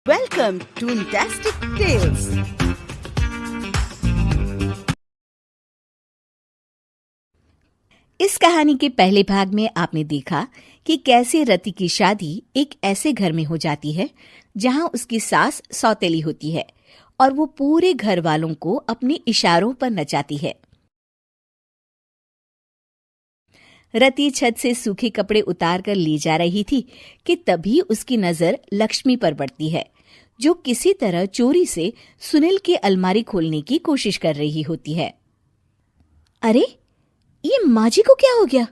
Welcome to Fantastic Tales. इस कहानी के पहले भाग में आपने देखा कि कैसे रति की शादी एक ऐसे घर में हो जाती है जहां उसकी सास सौतेली होती है और वो पूरे घर वालों को अपने इशारों पर नचाती है। रति छत से सूखे कपड़े उतार कर ले जा रही थी कि तभी उसकी नजर लक्ष्मी पर पड़ती है, जो किसी तरह चोरी से सुनील की अलमारी खोलने की कोशिश कर रही होती है। अरे, ये माँ जी को क्या हो गया?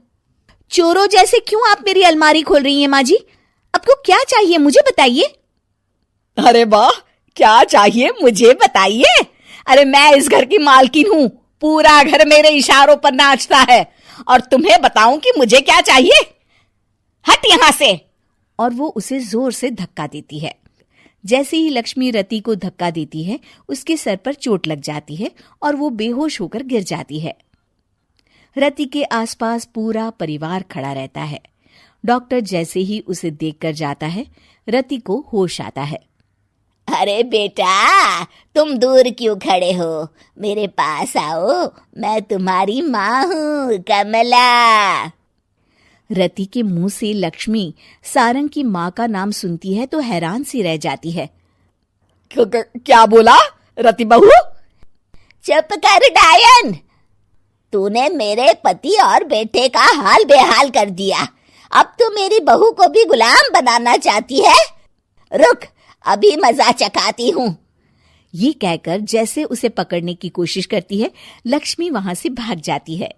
चोरों जैसे क्यों आप मेरी अलमारी खोल रही हैं माँ जी? आपको क्या चाहिए मुझे बताइए। अरे वाह, क्या चाहिए मुझे बताइए। अरे मैं इस घर की मालकिन हूँ, पूरा घर मेरे इशारों पर नाचता है और तुम्हें बताऊं कि मुझे क्या चाहिए? हट यहाँ से। और वो उसे जोर से धक्का देती है। जैसे ही लक्ष्मी रति को धक्का देती है, उसके सर पर चोट लग जाती है और वो बेहोश होकर गिर जाती है। रति के आसपास पूरा परिवार खड़ा रहता है। डॉक्टर जैसे ही उसे देखकर जाता है, रति को होश आता है। अरे बेटा, तुम दूर क्यों खड़े हो? मेरे पास आओ, मैं तुम्हारी माँ हूँ, कमला। रति के मुंह से लक्ष्मी सारंग की माँ का नाम सुनती है तो हैरान सी रह जाती है। क्या बोला रति बहू? चुप कर डायन, तूने मेरे पति और बेटे का हाल बेहाल कर दिया। अब तू मेरी बहू को भी गुलाम बनाना चाहती है? रुक, अभी मजा चखाती हूँ। ये कहकर जैसे उसे पकड़ने की कोशिश करती है, लक्ष्मी वहां से भाग जाती है।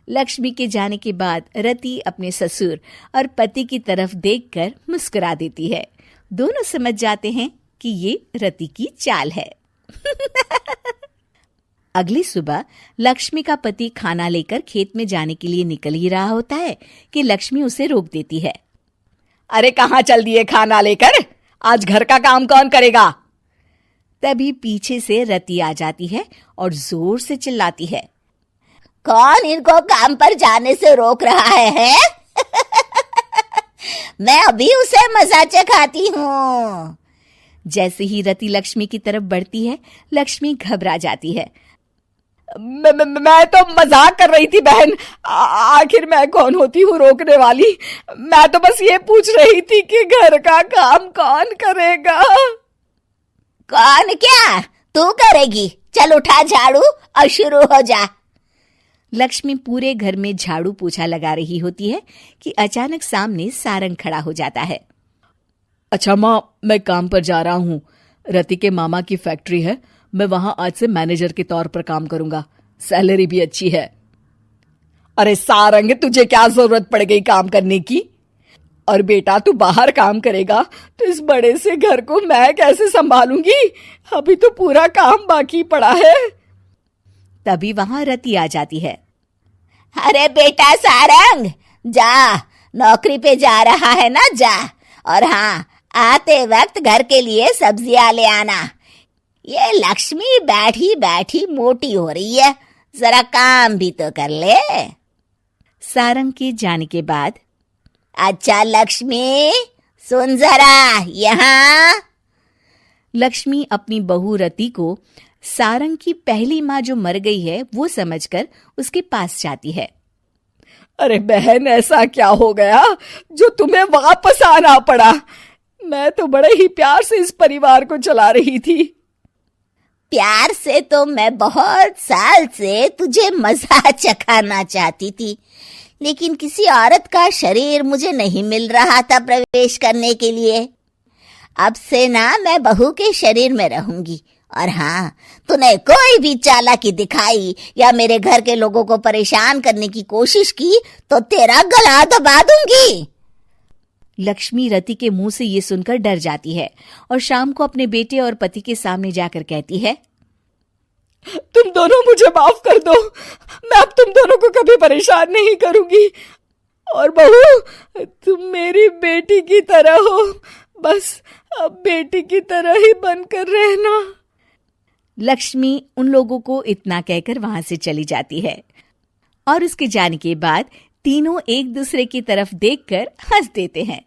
लक्ष्मी के जाने के बाद रति अपने ससुर और पति की तरफ देखकर मुस्कुरा देती है। दोनों समझ जाते हैं कि ये रति की चाल है। अगली सुबह लक्ष्मी का पति खाना लेकर खेत में जाने के लिए निकल ही रहा होता है कि लक्ष्मी उसे रोक देती है। अरे कहाँ चल दिए खाना लेकर? आज घर का काम कौन करेगा? तभी पीछे से रति आ जाती है और जोर से चिल्लाती है। कौन इनको काम पर जाने से रोक रहा है? मैं अभी उसे मजा चखाती हूँ। जैसे ही रति लक्ष्मी की तरफ बढ़ती है, लक्ष्मी घबरा जाती है। मैं तो मजाक कर रही थी बहन। आखिर मैं कौन होती हूँ रोकने वाली? मैं तो बस ये पूछ रही थी कि घर का काम कौन करेगा? कौन क्या? तू करेगी। चल उठा झाड़ू और शुरू हो जा। लक्ष्मी पूरे घर में झाड़ू पोछा लगा रही होती है कि अचानक सामने सारंग खड़ा हो जाता है। अच्छा माँ, मैं काम पर जा रहा हूँ। रति के मामा की फैक्ट्री है, मैं वहां आज से मैनेजर के तौर पर काम करूंगा। सैलरी भी अच्छी है। अरे सारंग, तुझे क्या जरूरत पड़ गई काम करने की? और बेटा, तू बाहर काम करेगा तो इस बड़े से घर को मैं कैसे संभालूंगी? अभी तो पूरा काम बाकी पड़ा है। तभी वहां रति आ जाती है। अरे बेटा सारंग, जा, नौकरी पे जा रहा है ना, जा। और हाँ, आते वक्त घर के लिए सब्जियां ले आना। ये लक्ष्मी बैठी बैठी मोटी हो रही है, जरा काम भी तो कर ले। सारंग के जाने के बाद, अच्छा लक्ष्मी, सुन जरा यहाँ। लक्ष्मी अपनी बहू रति को सारंग की पहली माँ जो मर गई है वो समझकर उसके पास जाती है। अरे बहन, ऐसा क्या हो गया जो तुम्हें वापस आना पड़ा? मैं तो बड़े ही प्यार से इस परिवार को चला रही थी। प्यार से तो मैं बहुत साल से तुझे मजा चखाना चाहती थी, लेकिन किसी औरत का शरीर मुझे नहीं मिल रहा था प्रवेश करने के लिए। अब से ना मैं बहू के शरीर में रहूंगी। और हाँ, तूने कोई भी चालाकी दिखाई या मेरे घर के लोगों को परेशान करने की कोशिश की तो तेरा गला दबा दूंगी। लक्ष्मी रति के मुंह से ये सुनकर डर जाती है और शाम को अपने बेटे और पति के सामने जाकर कहती है, तुम दोनों मुझे माफ कर दो। मैं अब तुम दोनों को कभी परेशान नहीं करूंगी। और बहू, तुम मेरी बेटी की तरह हो, बस अब बेटी की तरह ही बनकर रहना। लक्ष्मी उन लोगों को इतना कहकर वहां से चली जाती है और उसके जाने के बाद तीनों एक दूसरे की तरफ देखकर हंस देते हैं।